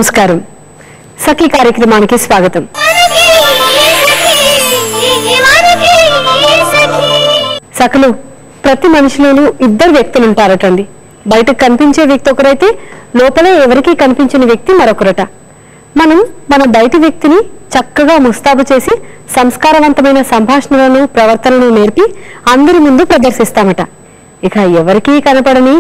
నమస్కారం. సఖీ కార్యక్రమానికి స్వాగతం. సఖలు, ప్రతి మనిషిలోనూ ఇద్దరు వ్యక్తులు ఉంటారటండి. బయటకు కనిపించే వ్యక్తి ఒకరైతే లోపలే ఎవరికీ కనిపించిన వ్యక్తి మరొకరట. మనం మన బయటి వ్యక్తిని చక్కగా ముస్తాబు చేసి సంస్కారవంతమైన సంభాషణలను ప్రవర్తనను నేర్పి అందరి ముందు ప్రదర్శిస్తామట. ఇక ఎవరికీ కనపడని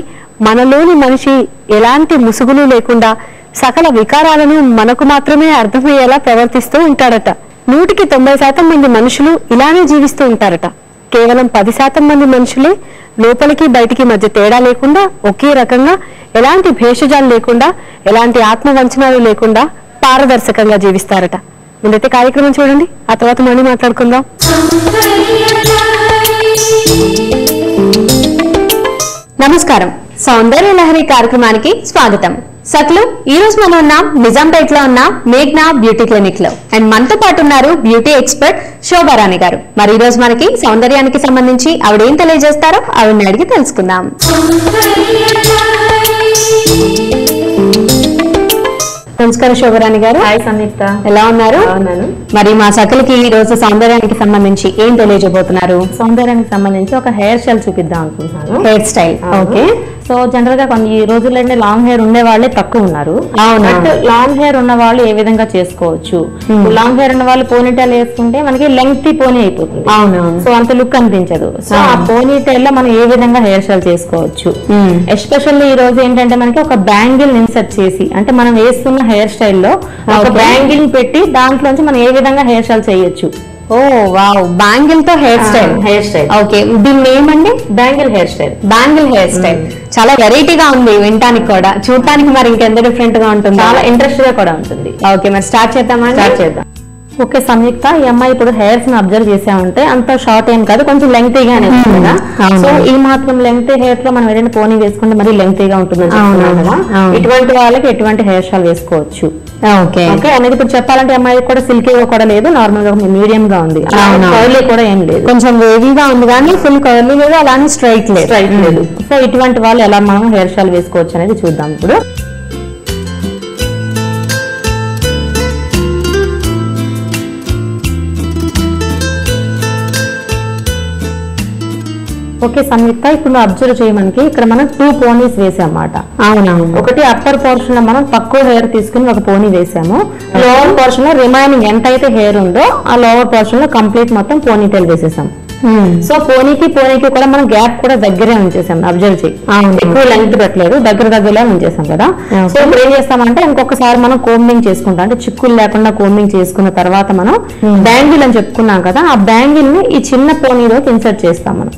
మనలోని మనిషి ఎలాంటి ముసుగులు లేకుండా సకల వికారాలను మనకు మాత్రమే అర్థమయ్యేలా ప్రవర్తిస్తూ ఉంటాడట. 190% మంది మనుషులు ఇలానే జీవిస్తూ ఉంటారట. కేవలం 10% మంది మనుషులే లోపలికి బయటికి మధ్య తేడా లేకుండా ఒకే రకంగా ఎలాంటి భేషజాలు లేకుండా ఎలాంటి ఆత్మవంచనాలు లేకుండా పారదర్శకంగా జీవిస్తారట. ముందైతే కార్యక్రమం చూడండి, ఆ తర్వాత మళ్ళీ మాట్లాడుకుందాం. నమస్కారం. సౌందర్య లహరి కార్యక్రమానికి స్వాగతం. సక్లు, ఈ రోజు మనం ఉన్నాం నిజాంపేట్ లో ఉన్న మేఘ్నా బ్యూటీ క్లినిక్ లో. అండ్ మనతో పాటు ఉన్నారు బ్యూటీ ఎక్స్పర్ట్ శోభారాణి గారు. మరి ఈ రోజు మనకి సౌందర్యానికి సంబంధించి ఆవిడ ఏం తెలియజేస్తారో ఆవిడని అడిగి తెలుసుకుందాం. నమస్కారం శోభారాణి గారు. హాయ్ సంయుక్త, ఎలా ఉన్నారు? మరి మా సకలకి ఈ రోజు సౌందర్యానికి సంబంధించి ఏం తెలియజేయబోతున్నారు? సౌందర్యానికి సంబంధించి ఒక హెయిర్ స్టైల్ చూపిద్దాం అనుకుంటున్నాను. Hair style. Okay. So general గా కొన్ని రోజుల్లో లాంగ్ హెయిర్ ఉండే వాళ్ళే తక్కువ ఉన్నారు. బట్ లాంగ్ హెయిర్ ఉన్న వాళ్ళు ఏ విధంగా చేసుకోవచ్చు? లాంగ్ హెయిర్ ఉన్న వాళ్ళు పోనీటైల్ వేసుకుంటే మనకి లెంగ్తీ పోనీ అయిపోతుంది. సో అంత లుక్ అనిపించదు. సో ఆ పోనీటైల్ లో మనం ఏ విధంగా హెయిర్ స్టైల్ చేసుకోవచ్చు? ఎస్పెషల్లీ ఈ రోజు ఏంటంటే మనకి ఒక బ్యాంగిల్ ఇన్సర్ట్ చేసి, అంటే మనం వేస్తున్న హెయిర్ స్టైల్ లో ఒక బ్యాంగిల్ పెట్టి దాంట్లోంచి మనం ఏ విధంగా హెయిర్ స్టైల్ చేయొచ్చు. ఓ వావ్, బ్యాంగిల్ తో హెయిర్ స్టైల్. ఓకే, దీని నేమ్ అండి? Bangle hair style. Bangle hair style చాలా వెరైటీగా ఉంది, వినటానికి కూడా, చూడటానికి మరి ఇంకెంత డిఫరెంట్ గా ఉంటుంది, చాలా ఇంట్రెస్ట్ గా కూడా ఉంటుంది. ఓకే, మరి స్టార్ట్ చేద్దామా? స్టార్ట్ చేద్దాం. ఓకే సంయుక్త, ఈ అమ్మాయి ఇప్పుడు హెయిర్స్ ని అబ్జర్వ్ చేసామంటే అంత షార్ట్ ఏం కాదు, కొంచెం లెంగ్తీగానే ఉంది కదా. సో ఈ మాత్రం లెంగ్త్ హెయిర్ లో మనం ఏదైనా పోనీ వేసుకుంటే మరి లెంగ్తీగా ఉంటుంది కదా. ఇటువంటి వాళ్ళకి ఎటువంటి హెయిర్ స్టైల్ వేసుకోవచ్చు. ఓకే ఓకే అనేది ఇప్పుడు చెప్పాలంటే అమ్మాయి కూడా సిల్కీగా కూడా లేదు, నార్మల్ గా మీడియం గా ఉంది, కర్లీ కూడా ఏం లేదు, కొంచెం వేవీగా ఉంది కానీ ఫుల్ కర్లీ లేదు, అలానే స్ట్రైట్ లేదు. సో ఇటువంటి వాళ్ళు ఎలా మనం హెయిర్ స్టైల్ వేసుకోవచ్చు అనేది చూద్దాం ఇప్పుడు. ఓకే సంయుక్త, ఇప్పుడు అబ్జర్వ్ చేయడానికి ఇక్కడ మనం 2 పోనీస్ వేసామన్నమాట. అవునవును. ఒకటి అప్పర్ పోర్షన్ లో మనం తక్కువ హెయిర్ తీసుకుని ఒక పోనీ వేసాము. లోవర్ పోర్షన్ లో రిమైనింగ్ ఎంత అయితే హెయిర్ ఉందో ఆ లోవర్ పోర్షన్ లో కంప్లీట్ మొత్తం పోనీ టైల్ వేసేసాం. సో పోనీకి కూడా మనం గ్యాప్ కూడా దగ్గరే ఉంచేసాం. అబ్జర్వ్ చేయి, ఎక్కువ లెంగ్త్ పెట్టలేదు, దగ్గరలో ఉంచేసాం కదా. సో ఇప్పుడు ఏం చేస్తామంటే ఇంకొకసారి మనం కోంబింగ్ చేసుకుంటాం, అంటే చిక్కులు లేకుండా కోంబింగ్ చేసుకున్న తర్వాత మనం బ్యాంగిల్ అని చెప్పుకున్నాం కదా, ఆ బ్యాంగిల్ ని ఈ చిన్న పోనీలోకి ఇన్సర్ట్ చేస్తాం మనం.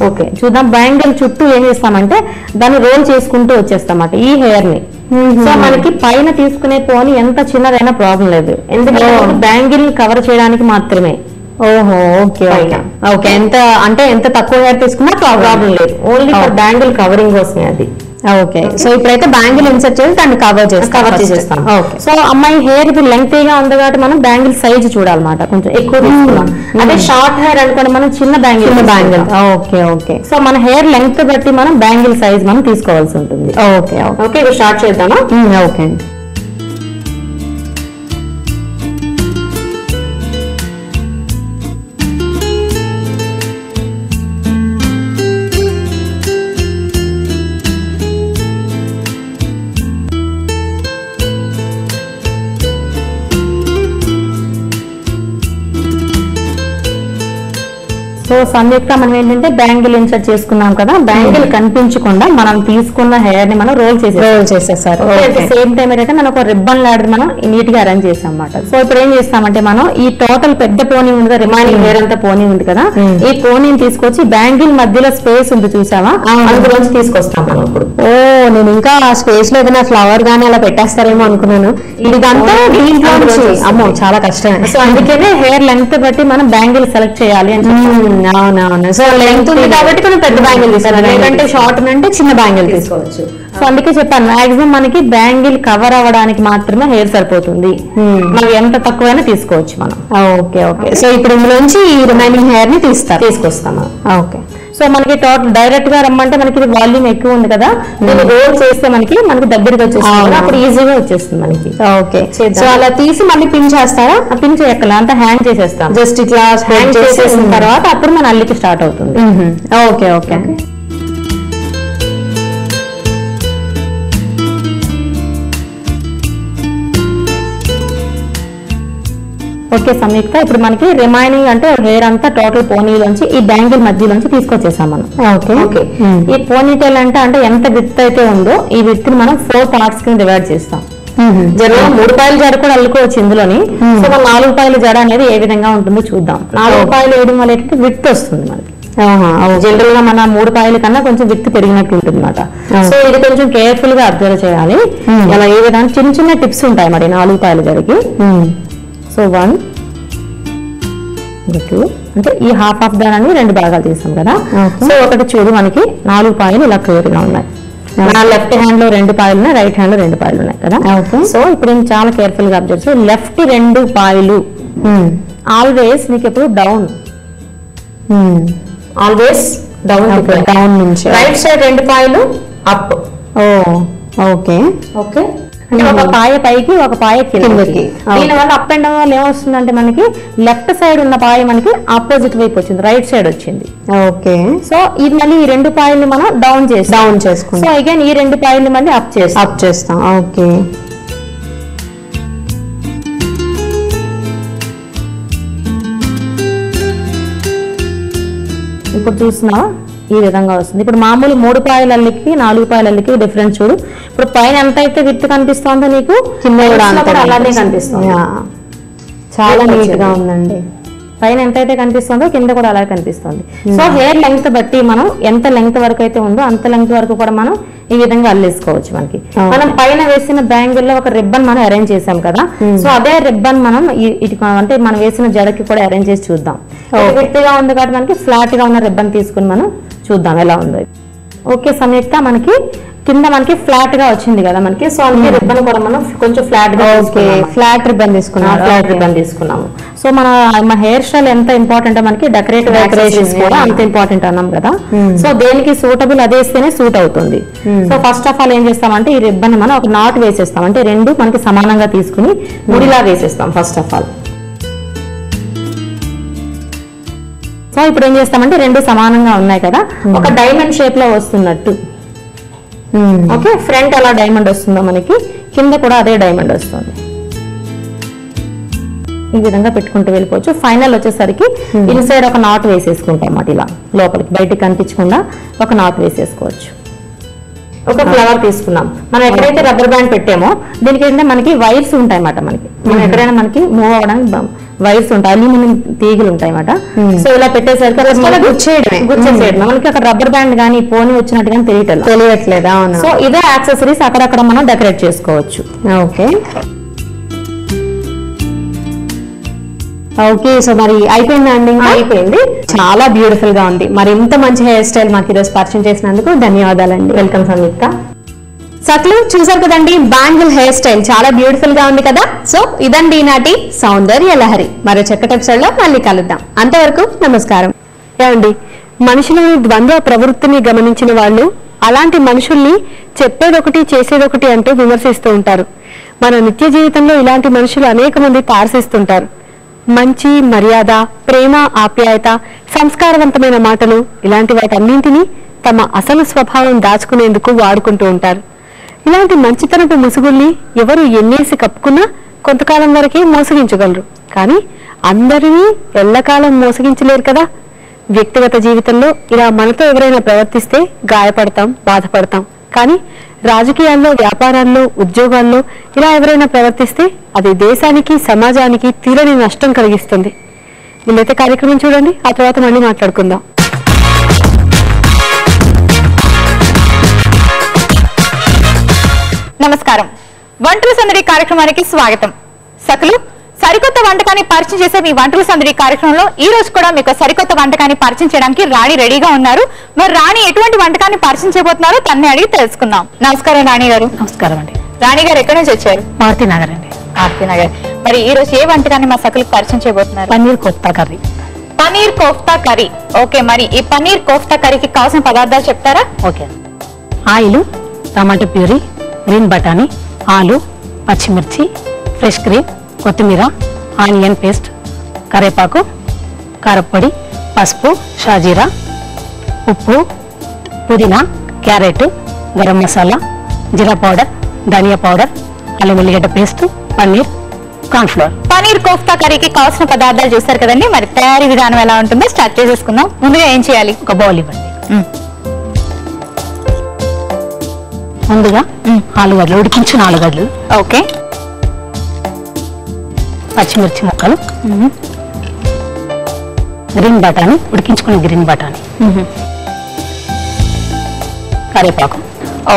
ఓకే చూద్దాం. బ్యాంగిల్ చుట్టూ ఏం చేస్తామంటే దాన్ని రోల్ చేసుకుంటూ వచ్చేస్తామట ఈ హెయిర్ ని. సో మనకి పైన తీసుకునే పోనీ ఎంత చిన్నదైనా ప్రాబ్లం లేదు, ఎందుకంటే బ్యాంగిల్ కవర్ చేయడానికి మాత్రమే. ఓహో, ఓకే ఓకే. ఎంత తక్కువ హెయిర్ తీసుకున్నా ప్రాబ్లం లేదు, ఓన్లీ బ్యాంగిల్ కవరింగ్ కోసమే అది. ఓకే, సో ఇప్పుడైతే బ్యాంగిల్ ఇన్సర్ట్ చేసి దాన్ని కవర్ చేసేస్తాం. సో అమ్మాయి హెయిర్ ఇప్పుడు లెంగ్తీగా ఉంది కాబట్టి మనం బ్యాంగిల్ సైజ్ చూడాలన్నమాట, కొంచెం ఎక్కువ తీసుకున్నాం. అదే షార్ట్ హెయిర్ అనుకోండి మనం చిన్న బ్యాంగిల్. ఓకే. సో మన హెయిర్ లెంగ్త్ బట్టి మనం బ్యాంగిల్ సైజ్ మనం తీసుకోవాల్సి ఉంటుంది. ఓకే ఇప్పుడు స్టార్ట్ చేద్దామా? ఓకే అండి. సో సంయుక్త మనం ఏంటంటే బ్యాంగిల్ ఇన్సర్ట్ చేసుకున్నాం కదా, బ్యాంగిల్ కనిపించకుండా మనం తీసుకున్న హెయిర్ ని మనం రోల్ చేసేసారు. సేమ్ టైం ఏంటంటే మనం ఒక రిబ్బన్ లాంటిది మనం నీట్ గా అరేంజ్ చేసాం అన్నమాట. సో ఇప్పుడు ఏం చేస్తామంటే మనం ఈ టోటల్ పెద్ద పోనీ ఉంది కదా, రిమైనింగ్ హెయిర్ అంతా పోనీ ఉంది కదా, ఈ పోనీని తీసుకొచ్చి బ్యాంగిల్ మధ్యలో స్పేస్ ఉంది చూసావా, అందులోంచి తీసుకొస్తాం మనం ఇప్పుడు. ఓ, నేను ఇంకా ఆ స్పేస్ లో ఏదైనా ఫ్లవర్ గానీ అలా పెట్టేస్తారేమో అనుకున్నాను. ఇదంతా దీంట్లో అమ్మో చాలా కష్టం. సో అందుకనే హెయిర్ లెంగ్త్ బట్టి మనం బ్యాంగిల్ సెలెక్ట్ చేయాలి అని. అవునవును. సో లెంగ్త్ ఉంది కాబట్టి మనం పెద్ద బ్యాంగిల్ తీసుకోవాలి, లేదంటే షార్ట్ అంటే చిన్న బ్యాంగిల్ తీసుకోవచ్చు. సో అందుకే చెప్పాను మాక్సిమం మనకి బ్యాంగిల్ కవర్ అవ్వడానికి మాత్రమే హెయిర్ సరిపోతుంది, మనకి ఎంత తక్కువైనా తీసుకోవచ్చు మనం. ఓకే. సో ఇప్పుడు ఇందులోంచి ఈ రిమైనింగ్ హెయిర్ ని తీసుకొస్తాం. ఓకే. సో మనకి డైరెక్ట్ గా రమ్మంటే మనకి వాల్యూమ్ ఎక్కువ ఉంది కదా, దీన్ని రోల్ చేస్తే మనకి దగ్గరికి వచ్చేస్తుంది, అప్పుడు ఈజీగా వచ్చేస్తుంది మనకి. ఓకే, సో అలా తీసి మళ్ళీ పిన్ చేస్తారా? పిన్ చేయక్కల, అంతా హ్యాంగ్ చేసేస్తాం. జస్ట్ ఇట్లా హ్యాంగ్ చేసేసిన తర్వాత అప్పుడు మన అల్లికి స్టార్ట్ అవుతుంది. Okay okay. ఓకే సంయుక్త, ఇప్పుడు మనకి రిమైనింగ్ అంటే హెయిర్ అంతా టోటల్ పోనీలోంచి ఈ బ్యాంగిల్ మధ్యలోంచి తీసుకొచ్చేసాం మనం. ఓకే ఓకే, ఈ పోనీటైల్ అంటే ఎంత విత్ అయితే ఉందో ఈ విత్ ని మనం 4 పార్ట్స్ కింద డివైడ్ చేస్తాం. జనరల్ 3 పాయల జడ కూడా అల్లుకోవచ్చు ఇందులోని. సో మన 4 పాయల జడ అనేది ఏ విధంగా ఉంటుందో చూద్దాం. 4 పాయలు వేయడం వల్ల ఏంటంటే విత్ వస్తుంది మనకి. జనరల్ గా మన 3 పాయల కన్నా కొంచెం విత్ పెరిగినట్టు ఉంటుంది అనమాట. సో ఇది కొంచెం కేర్ఫుల్ గా అబ్జర్వ్ చేయాలి. ఇలా ఏ విధంగా చిన్న చిన్న టిప్స్ ఉంటాయి మరి 4 పాయల జడకి. సో 1 2 అంటే ఈ హాఫ్ ఆఫ్ దాని 2 భాగాలు తీసాం కదా. సో ఒకటి చూడు, మనకి 4 పాయలు ఇలా క్లియర్ గా ఉన్నాయి. నా లెఫ్ట్ హ్యాండ్ లో 2 పాయలు ఉన్నాయి, రైట్ హ్యాండ్ లో 2 పాయలు ఉన్నాయి కదా. సో ఇప్పుడు నేను చాలా కేర్ఫుల్ గా అబ్జర్వ్ చేసి లెఫ్ట్ 2 పాయలు ఆల్వేస్ నీకు ఎప్పుడు డౌన్, ఆల్వేస్ డౌన్ డౌన్ నుంచి. రైట్ సైడ్ 2 పాయలు అప్. ఓకే ఓకే, అంటే ఒక పాయ పైకి ఒక పాయ కిందకి. దీనివల్ల అప్ అండ్ డౌన్ వల్ల ఏమొస్తుందంటే మనకి లెఫ్ట్ సైడ్ ఉన్న పాయ మనకి ఆపోజిట్ వైపు వచ్చింది, రైట్ సైడ్ వచ్చింది. ఓకే, సో ఇది మళ్ళీ ఈ 2 పాయల్ని మనం డౌన్ చేసుకుంటాం. సో అగైన్ ఈ 2 పాయల్ని మళ్ళీ అప్ చేస్తాం. ఓకే, ఇప్పుడు చూసినా ఈ విధంగా వస్తుంది. ఇప్పుడు మామూలు 3 పాయల అల్లికి 4 పాయల అల్లికి డిఫరెన్స్ చూడు. ఇప్పుడు పైన ఎంత అయితే విత్ కనిపిస్తుందో నీకు కింద కూడా అలానే కనిపిస్తుంది. చాలా నీట్ గా ఉందండి. పైన ఎంత అయితే కనిపిస్తుందో కింద కూడా అలాగే కనిపిస్తుంది. సో హెయిర్ లెంగ్త్ బట్టి మనం ఎంత లెంగ్త్ వరకు అయితే ఉందో అంత లెంగ్త్ వరకు కూడా మనం ఈ విధంగా అల్లేసుకోవచ్చు. మనకి మనం పైన వేసిన బ్యాంగిల్ లో ఒక రిబ్బన్ మనం అరేంజ్ చేసాం కదా. సో అదే రిబ్బన్ మనం ఇటు అంటే మనం వేసిన జడకి కూడా అరేంజ్ చేసి చూద్దాం. గట్టిగా ఉంది కాబట్టి మనకి ఫ్లాట్ గా ఉన్న రిబ్బన్ తీసుకుని మనం చూద్దాం ఎలా ఉందో. ఓకే సంయుక్త, మనకి కింద మనకి ఫ్లాట్ గా వచ్చింది కదా మనకి. సో అందుకే రిబ్బన్ కూడా మనం కొంచెం ఫ్లాట్ గా ఫ్లాట్ రిబ్బన్ తీసుకున్నాము. సో మన హెయిర్ స్టైల్ ఎంత ఇంపార్టెంట్ మనకి డెకరేషన్స్ కూడా అంత ఇంపార్టెంట్ అన్నాం కదా. సో దేనికి సూటబుల్ అదేస్తేనే సూట్ అవుతుంది. సో ఫస్ట్ ఆఫ్ ఆల్ ఏం చేస్తామంటే ఈ రిబ్బన్ మనం ఒక నాట్ వేసేస్తాం. అంటే 2 మనకి సమానంగా తీసుకుని ముడిలా వేసేస్తాం ఫస్ట్ ఆఫ్ ఆల్. సో ఇప్పుడు ఏం చేస్తామంటే 2 సమానంగా ఉన్నాయి కదా, ఒక డైమండ్ షేప్ లో వస్తున్నట్టు. ఓకే, ఫ్రంట్ ఎలా డైమండ్ వస్తుందో మనకి కింద కూడా అదే డైమండ్ వస్తుంది. ఈ విధంగా పెట్టుకుంటూ వెళ్ళిపోవచ్చు. ఫైనల్ వచ్చేసరికి ఇన్సైడ్ ఒక నాట్ వేసేసుకుంటాం అన్నమాట. ఇలా లోపలికి బయటికి కనిపించకుండా ఒక నాట్ వేసేసుకోవచ్చు. ఒక ఫ్లవర్ తీసుకున్నాం. మనం ఎక్కడైతే రబ్బర్ బ్యాండ్ పెట్టామో దీనికి ఏంటంటే మనకి వైర్స్ ఉంటాయి అన్నమాట. మనం ఎక్కడైనా మనకి మూవ్ అవ్వడానికి వైర్స్ ఉంటాయి, అల్యూమినియం తీగలు ఉంటాయి అన్నమాట. సో ఇలా పెట్టేసరికి గుచ్చేసేయడం మనకి అక్కడ రబ్బర్ బ్యాండ్ కానీ పోనీ వచ్చినట్టు కానీ తెలియట్లేదు. సో ఇదే యాక్సెసరీస్ అక్కడక్కడ మనం డెకరేట్ చేసుకోవచ్చు. ఓకే ఓకే, సో మరి అయిపోయిందండి? అయిపోయింది. చాలా బ్యూటిఫుల్ గా ఉంది. మరి ఇంత మంచి హెయిర్ స్టైల్ మాకు ఈరోజు పరిచయం చేసినందుకు ధన్యవాదాలండి. వెల్కమ్ సంయుక్త. సక్లు చూసారు కదండి, బ్యాంగిల్ హెయిర్ స్టైల్ చాలా బ్యూటిఫుల్ గా ఉంది కదా. సో ఇదండి ఈనాటి సౌందర్య లహరి. మరో చక్కటి ఎపిసోడ్ లో మళ్ళీ కలుద్దాం. అంతవరకు నమస్కారం. ఏమండి, మనుషులని ద్వంద్వ ప్రవృత్తిని గమనించిన వాళ్ళు అలాంటి మనుషుల్ని చెప్పేదొకటి చేసేదొకటి అంటూ విమర్శిస్తూ ఉంటారు. మన నిత్య జీవితంలో ఇలాంటి మనుషులు అనేక మంది తారసిస్తుంటారు. మంచి మర్యాద, ప్రేమ, ఆప్యాయత, సంస్కారవంతమైన మాటలు ఇలాంటి వాటన్నింటినీ తమ అసలు స్వభావం దాచుకునేందుకు వాడుకుంటూ ఉంటారు. ఇలాంటి మంచితనపు ముసుగుల్ని ఎవరు ఎన్నేసి కప్పుకున్నా కొంతకాలం వరకే మోసగించగలరు. కానీ అందరినీ ఎల్లకాలం మోసగించలేరు కదా. వ్యక్తిగత జీవితంలో ఇలా మనతో ఎవరైనా ప్రవర్తిస్తే గాయపడతాం, బాధపడతాం. కానీ రాజకీయాల్లో, వ్యాపారాల్లో, ఉద్యోగాల్లో ఇలా ఎవరైనా ప్రవర్తిస్తే అది దేశానికి, సమాజానికి తీరని నష్టం కలిగిస్తుంది. వీళ్ళైతే కార్యక్రమం చూడండి, ఆ తర్వాత మళ్ళీ మాట్లాడుకుందాం. నమస్కారం, వంటల సందడి కార్యక్రమానికి స్వాగతం. సకలు సరికొత్త వంటకాన్ని పరిచయం చేసే మీ వంటల సందడి కార్యక్రమంలో ఈ రోజు కూడా మీకు సరికొత్త వంటకాన్ని పరిచయం చేయడానికి రాణి రెడీగా ఉన్నారు. మరి రాణి ఎటువంటి వంటకాన్ని పరిచయం చేయబోతున్నారో తన్నే అడిగి తెలుసుకుందాం. నమస్కారం రాణి గారు. నమస్కారం అండి. రాణి గారు ఎక్కడి నుంచి వచ్చారు? మారుతినగర్ అండి. మారుతినగర్. మరి ఈ రోజు ఏ వంటకాన్ని మా సకలకు పరిచయం చేయబోతున్నారు? పన్నీర్ కొత్త curry. Paneer kofta curry. Okay, మరి ఈ పనీర్ కోఫ్తా కర్రీకి కావాల్సిన పదార్థాలు చెప్తారా? ఓకే. ఆయిల్, టమాటా ప్యూరీ, గ్రీన్ బఠానీ, ఆలు, పచ్చిమిర్చి, ఫ్రెష్ క్రీమ్, కొత్తిమీర, ఆనియన్ పేస్ట్, కరివేపాకు, కారపొడి, పసుపు, షాజీరా, ఉప్పు, పుదీనా, క్యారెట్, గరం మసాలా, జీరా పౌడర్, ధనియా పౌడర్, అల్లం వెల్లిగడ్డ పేస్ట్, పన్నీర్, కార్న్ఫ్లోర్. పనీర్ కోఫ్తా కర్రీకి కావాల్సిన పదార్థాలు చూస్తారు కదండి. మరి తయారీ విధానం ఎలా ఉంటుందో స్టార్ట్ చేసేసుకుందాం. ముందుగా ఏం చేయాలి? ఒక బౌల్ ఇవ్వండి. ముందుగా ఆలుగడ్డలు, ఉడికించిన ఆలుగడ్డలు, ఓకే, పచ్చిమిర్చి ముక్కలు, గ్రీన్ బఠానీ, ఉడికించుకున్న గ్రీన్ బఠానీ, కరివేపాకు.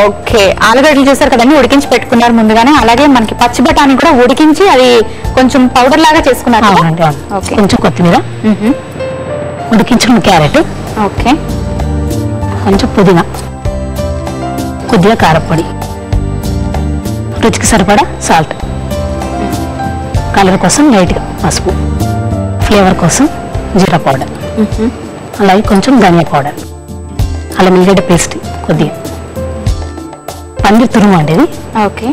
ఓకే, ఆలుగడ్డలు చూసారు కదండి, ఉడికించి పెట్టుకున్నారు ముందుగానే. అలాగే మనకి పచ్చి బఠానీ కూడా ఉడికించి అది కొంచెం పౌడర్ లాగా చేసుకున్నారు కదా? అవునండి, అవును. ఓకే. కొంచెం కొత్తిమీర, ఉడికించుకున్న క్యారెట్, ఓకే, కొంచెం పుదీనా, కొద్దిగా కారపొడి, రుచికి సరిపడా సాల్ట్, కలర్ కోసం లైట్గా పసుపు, ఫ్లేవర్ కోసం జీరా పౌడర్, అలాగే కొంచెం ధనియా పౌడర్, అల్లం వెల్లిగడ్డ పేస్ట్ కొద్దిగా, పన్నీర్ తురుము అండి ఇది, ఓకే,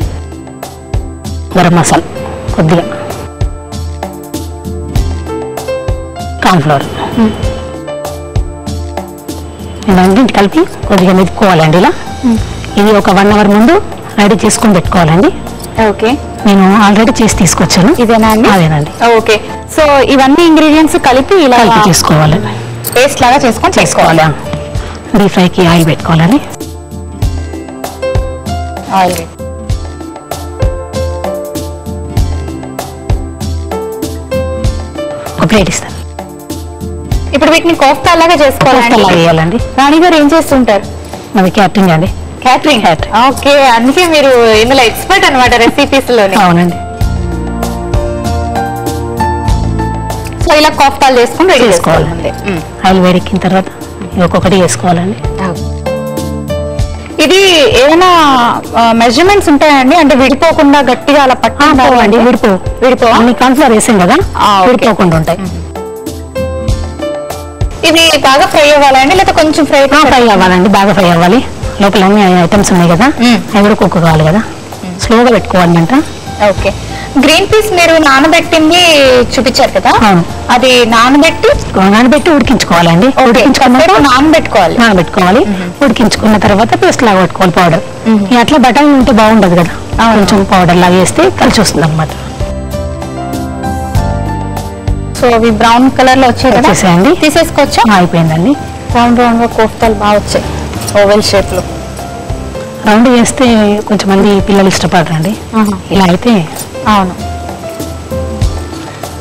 గరం మసాలా కొద్దిగా, కార్న్ఫ్లోర్, ఇవన్నీ కలిపి కొద్దిగా మెదుపుకోవాలండి. ఇలా ఇది ఒక 1 అవర్ ముందు రెడీ చేసుకొని పెట్టుకోవాలండి. ఓకే. నేను ఆల్రెడీ చేసి తీసుకొచ్చాను. ఇదేనా అండి? అదేనండి. ఓకే, సో ఇవన్నీ ఇంగ్రీడియంట్స్ కలిపి ఇలా కలిపి చేసుకోవాలి, పేస్ట్ లాగా చేసుకొని చేసుకోవాలి. డీప్ ఫ్రైకి ఆయిల్ పెట్టుకోవాలండి. ఆయిల్ ఒక ప్లేట్ ఇస్తాను. ఇప్పుడు వీటిని కోఫ్తా లాగా చేసుకోవాలి. వేయాలండి. రాణి గారు ఏం చేస్తుంటారు? అది క్యాటరింగ్ అండి. క్యాటరింగ్. ఓకే, అందుకే మీరు ఇందులో ఎక్స్పర్ట్ అన్నమాట, రెసిపీస్ లోనే. అవునండి. సో ఇలా కోఫ్తాలు చేసుకుని రెడీ చేసుకోవాలి. ఆయిల్ వేడెక్కిన తర్వాత ఒక్కొక్కటి వేసుకోవాలండి. ఇది ఏమైనా మెజర్మెంట్స్ ఉంటాయండి? అంటే విడిపోకుండా గట్టిగా అలా పట్టుకోవాలండి. విడిపో అన్ని కార్న్ఫ్లోర్ వేసాం కదా, విడిపోకుండా ఉంటాయి. ఇది బాగా ఫ్రై అవ్వాలండి, లేదా కొంచెం ఫ్రై అవ్వాలండి? బాగా ఫ్రై అవ్వాలి. లోపల అన్ని ఐటమ్స్ ఉన్నాయి కదా, అవి కూడా కుక్ కావాలి కదా, స్లోగా పెట్టుకోవాలంట. ఓకే. గ్రీన్ పీస్ మీరు నానబెట్టింది చూపించారు కదా, అది నానబెట్టి ఉడికించుకోవాలండి. నానబెట్టుకోవాలి. ఉడికించుకున్న తర్వాత పేస్ట్ లాగా పెట్టుకోవాలి పౌడర్. అట్లా బఠానీ ఉంటే బాగుండదు కదా, కొంచెం పౌడర్ లాగా వేస్తే కలిసి వస్తుంది అన్నమాట. సో అవి బ్రౌన్ కలర్ లో వచ్చేసేయండి, తీసేసుకోవచ్చా? అయిపోయిందండి. రౌండ్ రౌండ్ గా కోఫ్తాలు బాగా వచ్చాయి, ఓవెల్ షేప్ లో. రౌండ్ చేస్తే కొంచెం మంది పిల్లలు ఇష్టపడరండి, ఇలా అయితే. అవును,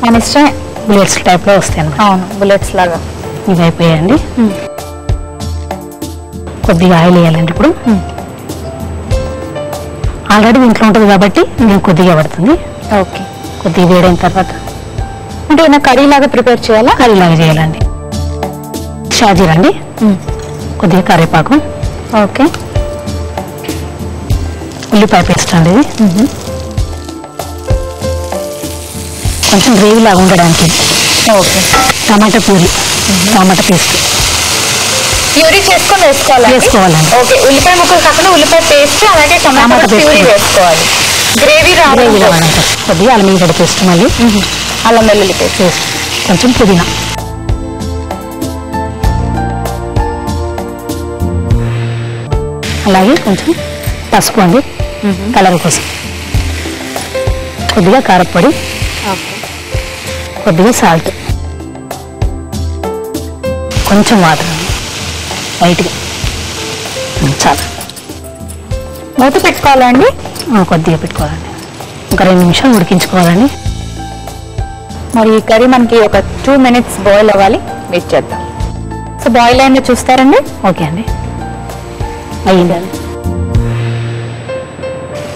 మన ఇష్టమే. బుల్లెట్స్ టైప్ లో వస్తాయి అన్నమాట. అవును, బుల్లెట్స్ లాగా. ఇవి అయిపోయాయండి. కొద్దిగా ఆయిల్ వేయాలండి. ఇప్పుడు ఆల్రెడీ ఇంట్లో ఉంటుంది కాబట్టి నేను కొద్దిగా పడుతుంది. ఓకే. కొద్దిగా వేడైన తర్వాత అంటే కర్రీ లాగా ప్రిపేర్ చేయాలా? కర్రీ లాగా చేయాలండి. షాజీరా అండి, కొద్దిగా కరివేపాకు, ఓకే, ఉల్లిపాయ పేస్ట్ అండి, ఇది కొంచెం గ్రేవీ లాగా ఉండడానికి. ఓకే. టమాటా ప్యూరీ, టమాటా పేస్ట్ ప్యూరీ చేసుకొని వేసుకోవాలండి. ఓకే, ఉల్లిపాయ ముక్కలు కాకుండా ఉల్లిపాయ పేస్ట్, అలాగే టమాటా ప్యూరీ వేసుకోవాలి. గ్రేవీ రావాలంటే కొద్దిగా అల్లం వెల్లిగడ్డ పేస్ట్, మళ్ళీ అల్లం వెల్లుల్లి పేస్ట్, కొంచెం పుదీనా, అలాగే కొంచెం పసుపు అండి కలర్ కోసం, కొద్దిగా కారపొడి, కొద్దిగా సాల్ట్, కొంచెం వాటర్ లైట్గా, చాలా. మూత పెట్టుకోవాలండి? కొద్దిగా పెట్టుకోవాలండి. ఒక 2 నిమిషాలు ఉడికించుకోవాలండి. మరి ఈ కర్రీ మనకి ఒక 2 minutes బాయిల్ అవ్వాలి, వెయిట్ చేద్దాం. సో బాయిల్ అయింది చూస్తారండి? ఓకే అండి, అయ్యిందండి.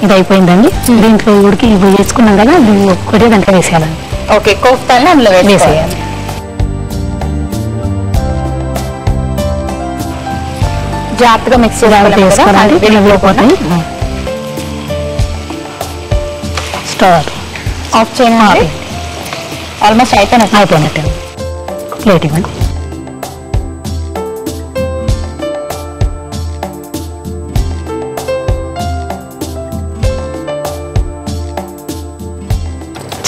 ఇది అయిపోయిందండి. దీంట్లో ఉడికి వేసుకున్నాం కదా, కొద్దిగా దాంట్లో వేసేయాలండి. ఓకే, కోఫ్తాల్ని అందులో వేసేయాలి. జాగ్రత్తగా మిక్స్ చేసుకోవాలి. స్టవ్ ఆఫ్ చేయండి. ఆల్మోస్ట్ అయిపోయినట్టు. ప్లేట్ ఇవ్వండి.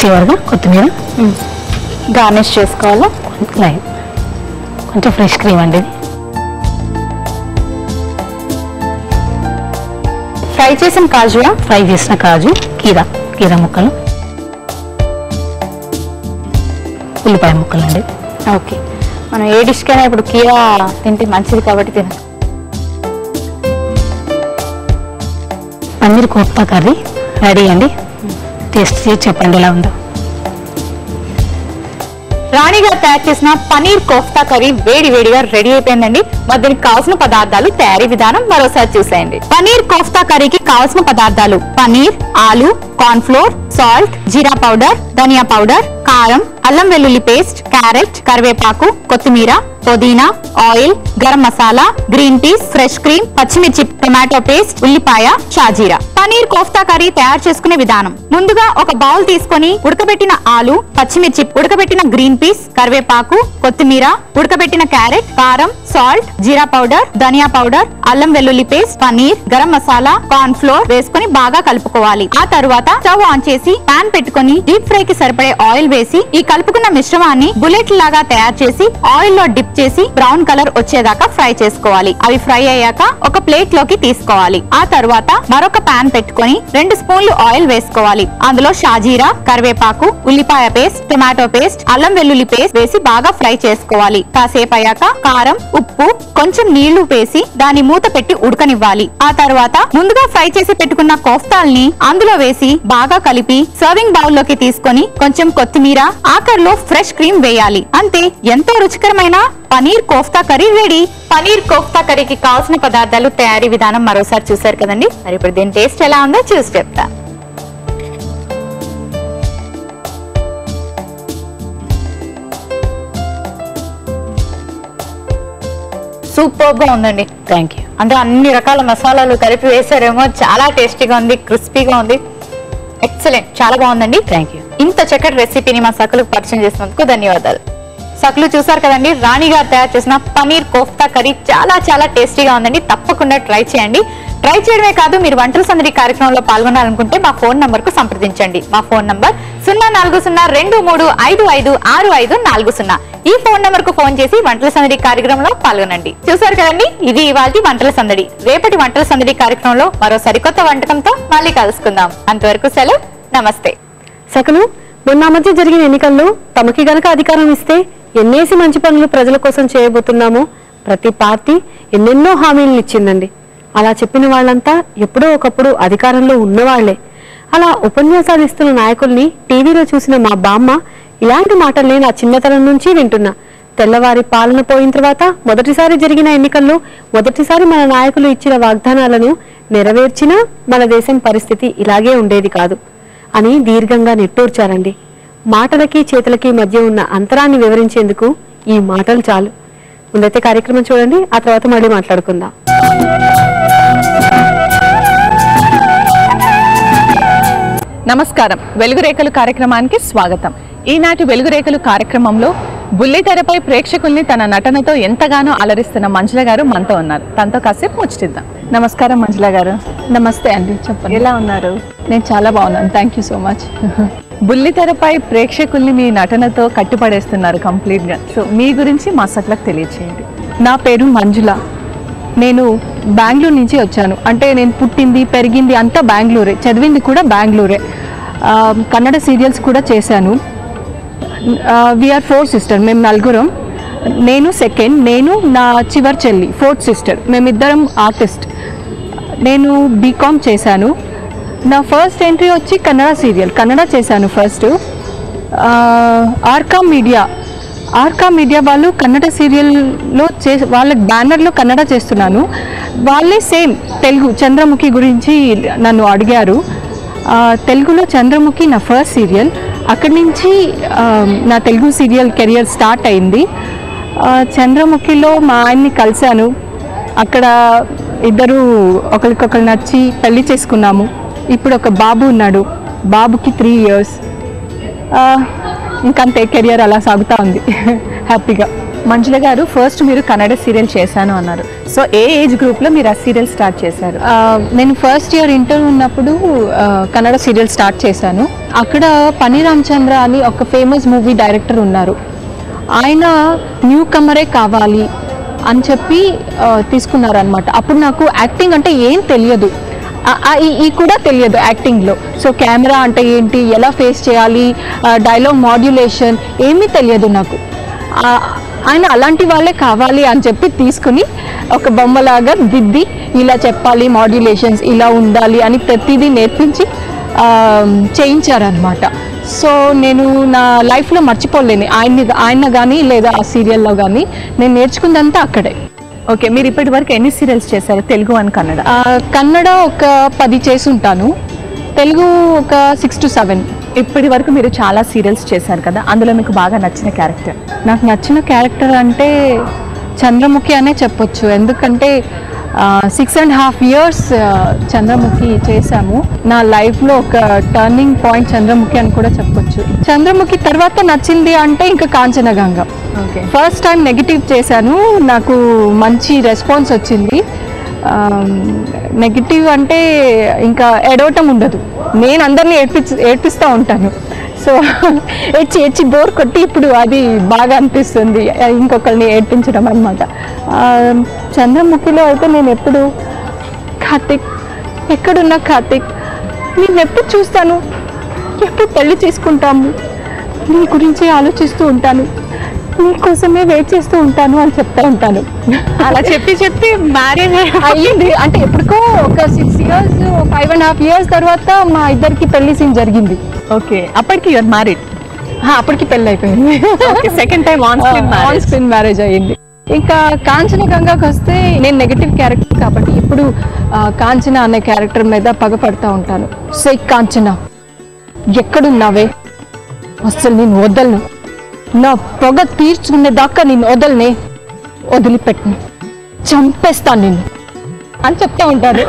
చివరిగా కొత్తిమీర గార్నిష్ చేసుకోవాలా. లైన్ కొంచెం ఫ్రెష్ క్రీమ్ అండి. ఫ్రై చేసిన కాజుయా, ఫ్రై చేసిన కాజు, కీరా ముక్కలు, ఉల్లిపాయ ముక్కలు అండి. ఓకే, మనం ఏ డిష్కైనా ఇప్పుడు కీరా తింటే మంచిది కాబట్టి తిన. పన్నీర్ కోఫ్తా కర్రీ రెడీ అండి. టేస్ట్ చేసి చెప్పండి ఎలా ఉందో. రాణి గారు తయారు చేసిన పనీర్ కోఫ్తా కర్రీ వేడి వేడిగా రెడీ అయిపోయిందండి. మరి దీనికి కావాల్సిన పదార్థాలు, తయారీ విధానం మరోసారి చూసేయండి. పనీర్ కోఫ్తా కర్రీకి కావాల్సిన పదార్థాలు: పనీర్, ఆలు, కార్న్ ఫ్లోర్, సాల్ట్, జీరా పౌడర్, ధనియా పౌడర్, కారం, అల్లం వెల్లుల్లి పేస్ట్, క్యారెట్, కరివేపాకు, కొత్తిమీర, పుదీనా, oil, garam masala, green peas, fresh cream, పచ్చిమిర్చి, టొమాటో పేస్ట్, ఉల్లిపాయ, షాజీరా. పనీర్ కోఫ్తా కర్రీ తయారు చేసుకునే విధానం: ముందుగా ఒక బౌల్ తీసుకొని ఉడకబెట్టిన ఆలు, పచ్చిమిర్చి, ఉడకబెట్టిన గ్రీన్ పీస్, కరివేపాకు, కొత్తిమీర, ఉడకబెట్టిన క్యారెట్, కారం, సాల్ట్, జీరా పౌడర్, ధనియా పౌడర్, అల్లం వెల్లుల్లి paste, paneer, garam masala, corn flour వేసుకొని బాగా కలుపుకోవాలి. ఆ తరువాత స్టవ్ ఆన్ చేసి పాన్ పెట్టుకొని డీప్ ఫ్రై కి సరిపడే ఆయిల్ వేసి ఈ కలుపుకున్న మిశ్రమాన్ని బుల్లెట్ లాగా తయారు చేసి ఆయిల్ లో డిప్ చేసి బ్రౌన్ కలర్ వచ్చేదాకా ఫ్రై చేసుకోవాలి. అవి ఫ్రై అయ్యాక ఒక ప్లేట్ లోకి తీసుకోవాలి. ఆ తర్వాత మరొక పాన్ పెట్టుకొని 2 స్పూన్లు ఆయిల్ వేసుకోవాలి. అందులో షాజీరా, కరివేపాకు, ఉల్లిపాయ పేస్ట్, టొమాటో పేస్ట్, అల్లం వెల్లుల్లి పేస్ట్ వేసి బాగా ఫ్రై చేసుకోవాలి. కాసేపు అయ్యాక కారం, ఉప్పు, కొంచెం నీళ్లు వేసి దాని మూత పెట్టి ఉడకనివ్వాలి. ఆ తర్వాత ముందుగా ఫ్రై చేసి పెట్టుకున్న కోఫ్తాల్ని అందులో వేసి బాగా కలిపి సర్వింగ్ బౌల్ లోకి తీసుకొని కొంచెం కొత్తిమీర, ఆఖర్లో ఫ్రెష్ క్రీమ్ వేయాలి. అంతే, ఎంతో రుచికరమైన పనీర్ కోఫ్తా కర్రీ రెడీ. పనీర్ కోఫ్తా కర్రీకి కావాల్సిన పదార్థాలు, తయారీ విధానం మరోసారి చూసారు కదండి. మరి ఇప్పుడు దీని టేస్ట్ ఎలా ఉందో చూసి చెప్తా. సూపర్ గా ఉందండి. Thank you. అంటే అన్ని రకాల మసాలాలు కలిపి వేసారేమో, చాలా టేస్టీగా ఉంది, క్రిస్పీగా ఉంది. ఎక్సలెంట్, చాలా బాగుందండి. Thank you. ఇంత చక్కటి రెసిపీని మా సకులకు పరిచయం చేసినందుకు ధన్యవాదాలు. సకులు చూసారు కదండి, రాణి గారు తయారు చేసిన పనీర్ కోఫ్తా కర్రీ చాలా చాలా టేస్టీగా ఉందండి. తప్పకుండా ట్రై చేయండి. ట్రై చేయడమే కాదు, మీరు వంటల సందడి కార్యక్రమంలో పాల్గొనాలనుకుంటే మా ఫోన్ నంబర్ కు సంప్రదించండి. మా ఫోన్ నంబర్ 0402235540. ఈ ఫోన్ నంబర్ కు ఫోన్ చేసి వంటల సందడి కార్యక్రమంలో పాల్గొనండి. చూసారు కదండి, ఇది ఇవాల్టి వంటల సందడి. రేపటి వంటల సందడి కార్యక్రమంలో మరో సరికొత్త వంటకంతో మళ్ళీ కలుసుకుందాం. అంతవరకు సెలవు, నమస్తే. సకలు, మొన్న మధ్య జరిగిన ఎన్నికల్లో తమకి గనక అధికారం ఇస్తే ఎన్నేసి మంచి పనులు ప్రజల కోసం చేయబోతున్నామో ప్రతి పార్టీ ఎన్నెన్నో హామీలను ఇచ్చిందండి. అలా చెప్పిన వాళ్ళంతా ఎప్పుడో ఒకప్పుడు అధికారంలో ఉన్నవాళ్లే. అలా ఉపన్యాసాలు ఇస్తున్న నాయకుల్ని టీవీలో చూసిన మా బామ్మ ఇలాంటి మాటల్ని నా చిన్నతనం నుంచి వింటున్నా. తెల్లవారి పాలన పోయిన తర్వాత మొదటిసారి జరిగిన ఎన్నికల్లో మొదటిసారి మన నాయకులు ఇచ్చిన వాగ్దానాలను నెరవేర్చినా మన దేశం పరిస్థితి ఇలాగే ఉండేది కాదు అని దీర్ఘంగా నిట్టూర్చారండి. మాటలకి చేతులకి మధ్య ఉన్న అంతరాన్ని వివరించేందుకు ఈ మాటలు చాలు. ముందైతే కార్యక్రమం చూడండి, ఆ తర్వాత మళ్ళీ మాట్లాడుకుందాం. నమస్కారం, వెలుగురేఖలు కార్యక్రమానికి స్వాగతం. ఈనాటి వెలుగురేఖలు కార్యక్రమంలో బుల్లితెరపై ప్రేక్షకుల్ని తన నటనతో ఎంతగానో అలరిస్తున్న మంజుల గారు మనతో ఉన్నారు. తనతో కాసేపు ముచ్చటిద్దాం. నమస్కారం మంజుల గారు. నమస్తే అండి, చెప్పండి. ఎలా ఉన్నారు? నేను చాలా బాగున్నాను, థ్యాంక్ యూ సో మచ్. బుల్లితెరపై ప్రేక్షకుల్ని మీ నటనతో కట్టిపడేస్తున్నారు కంప్లీట్గా. సో మీ గురించి మా సట్లకు తెలియచేయండి. నా పేరు మంజుల. నేను బెంగళూరు నుంచి వచ్చాను. అంటే నేను పుట్టింది పెరిగింది అంతా బెంగళూరే, చదివింది కూడా బెంగళూరే. కన్నడ సీరియల్స్ కూడా చేశాను. వీఆర్ 4 సిస్టర్, మేము నలుగురం. నేను సెకండ్, నేను నా చివరి చెల్లి 4th సిస్టర్. మేమిద్దరం ఆర్టిస్ట్. నేను బీకామ్ చేశాను. నా ఫస్ట్ ఎంట్రీ వచ్చి కన్నడ సీరియల్, కన్నడ చేశాను ఫస్ట్. ఆర్కా మీడియా వాళ్ళు కన్నడ సీరియల్లో వాళ్ళ బ్యానర్లో కన్నడ చేస్తున్నాను. వాళ్ళే సేమ్ తెలుగు చంద్రముఖి గురించి నన్ను అడిగారు. తెలుగులో చంద్రముఖి నా ఫస్ట్ సీరియల్. అక్కడి నుంచి నా తెలుగు సీరియల్ కెరియర్ స్టార్ట్ అయింది. చంద్రముఖిలో మా ఆయన్ని కలిశాను. అక్కడ ఇద్దరు ఒకరికొకరు నచ్చి పెళ్లి చేసుకున్నాము. ఇప్పుడు ఒక బాబు ఉన్నాడు, బాబుకి 3 years. ఇంకంతే, కెరియర్ అలా సాగుతూ ఉంది. హ్యాపీగా. మంజుల గారు, ఫస్ట్ మీరు కన్నడ సీరియల్ చేశాను అన్నారు. సో ఏ ఏజ్ గ్రూప్లో మీరు ఆ సీరియల్ స్టార్ట్ చేశారు? నేను ఫస్ట్ ఇయర్ ఇంటర్ ఉన్నప్పుడు కన్నడ సీరియల్ స్టార్ట్ చేశాను. అక్కడ పని రామచంద్ర అని ఒక ఫేమస్ మూవీ డైరెక్టర్ ఉన్నారు. ఆయన న్యూ కమరే కావాలి అని చెప్పి తీసుకున్నారనమాట. అప్పుడు నాకు యాక్టింగ్ అంటే ఏం తెలియదు, ఈ కూడా తెలియదు యాక్టింగ్లో. సో కెమెరా అంటే ఏంటి, ఎలా ఫేస్ చేయాలి, డైలాగ్ మాడ్యులేషన్ ఏమీ తెలియదు నాకు. ఆయన అలాంటి వాళ్ళే కావాలి అని చెప్పి తీసుకుని ఒక బొమ్మలాగా దిద్ది ఇలా చెప్పాలి, మాడ్యులేషన్స్ ఇలా ఉండాలి అని ప్రతిదీ నేర్పించి చేయించారనమాట. సో నేను నా లైఫ్లో మర్చిపోలేను ఆయన కానీ లేదా ఆ సీరియల్లో కానీ నేను నేర్చుకుందంతా అక్కడే. ఓకే, మీరు ఇప్పటి వరకు ఎన్ని సీరియల్స్ చేశారు, తెలుగు అండ్ కన్నడ? కన్నడ ఒక 10 చేసి ఉంటాను, తెలుగు ఒక 6 to 7. ఇప్పటి వరకు మీరు చాలా సీరియల్స్ చేశారు కదా, అందులో మీకు బాగా నచ్చిన క్యారెక్టర్? నాకు నచ్చిన క్యారెక్టర్ అంటే చంద్రముఖి అనే చెప్పొచ్చు. ఎందుకంటే 6.5 years చంద్రముఖి చేశాము. నా లైఫ్లో ఒక టర్నింగ్ పాయింట్ చంద్రముఖి అని కూడా చెప్పొచ్చు. చంద్రముఖి తర్వాత నచ్చింది అంటే ఇంకా Kanchenjunga. Okay, first time negative చేశాను, నాకు మంచి రెస్పాన్స్ వచ్చింది. నెగిటివ్ అంటే ఇంకా ఎడవటం ఉండదు, నేను అందరినీ ఏడ్పిస్తూ ఉంటాను. సో ఏడ్చి బోర్ కొట్టి ఇప్పుడు అది బాగా అనిపిస్తుంది, ఇంకొకరిని ఏడ్పించడం అనమాట. చంద్రముఖిలో అయితే నేను ఎప్పుడు కార్తిక్, ఎక్కడున్నా కార్తిక్, నేను ఎప్పుడు చూస్తాను, ఎప్పుడు పెళ్లి చేసుకుంటాము, నీ గురించి ఆలోచిస్తూ ఉంటాను, నీకోసమే వెయిట్ చేస్తూ ఉంటాను అని చెప్తా ఉంటాను. అలా చెప్పి మ్యారేజ్ అయ్యింది అంటే ఎప్పటికో ఒక 6 years 5.5 years తర్వాత మా ఇద్దరికి పెళ్లి సీన్ జరిగింది. ఓకే, అప్పటికి యూఆర్ మ్యారీడ్? అప్పటికి పెళ్లి అయిపోయింది. Second time on screen marriage అయ్యింది. ఇంకా కాంచనగంగకి వస్తే నేను నెగటివ్ క్యారెక్టర్ కాబట్టి ఇప్పుడు కాంచన అనే క్యారెక్టర్ మీద పగపడతా ఉంటాను. సై కాంచన, ఎక్కడున్నావే, అసలు నేను వదలను, నా పొగ తీర్చుకునే దాకా నేను వదలనే, వదిలిపెట్టను, చంపేస్తాను నిన్ను అని చెప్తా ఉంటారు.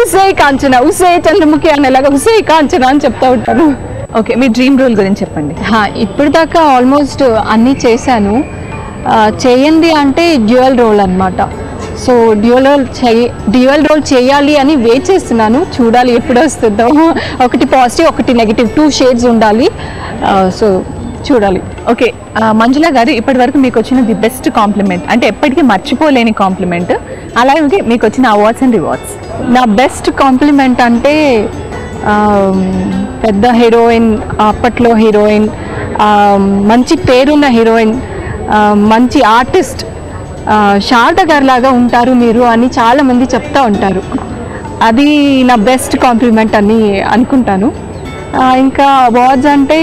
ఉసే కాంచన, ఉసే చంద్రముఖి అనేలాగా ఉసే కాంచన అని చెప్తా ఉంటాను. ఓకే, మీ డ్రీమ్ రోల్ గురించి చెప్పండి. ఇప్పుడు దాకా ఆల్మోస్ట్ అన్నీ చేశాను. చేయండి అంటే డ్యూయల్ రోల్ అనమాట. సో డ్యూయల్ రోల్ చేయాలి అని వెయిట్ చేస్తున్నాను, చూడాలి ఎప్పుడు వస్తుందో. ఒకటి పాజిటివ్ ఒకటి నెగిటివ్, 2 shades ఉండాలి. సో చూడాలి. ఓకే, మంజుల గారు, ఇప్పటి వరకు మీకు వచ్చిన ది బెస్ట్ కాంప్లిమెంట్ అంటే ఎప్పటికీ మర్చిపోలేని కాంప్లిమెంట్, అలాగే మీకు వచ్చిన అవార్డ్స్ అండ్ రివార్డ్స్? నా బెస్ట్ కాంప్లిమెంట్ అంటే పెద్ద హీరోయిన్, అప్పట్లో హీరోయిన్, మంచి పేరున్న హీరోయిన్, మంచి ఆర్టిస్ట్, శారద గారి లాగా ఉంటారు మీరు అని చాలా మంది చెప్తా ఉంటారు. అది నా బెస్ట్ కాంప్లిమెంట్ అని అనుకుంటాను. ఇంకా అవార్డ్స్ అంటే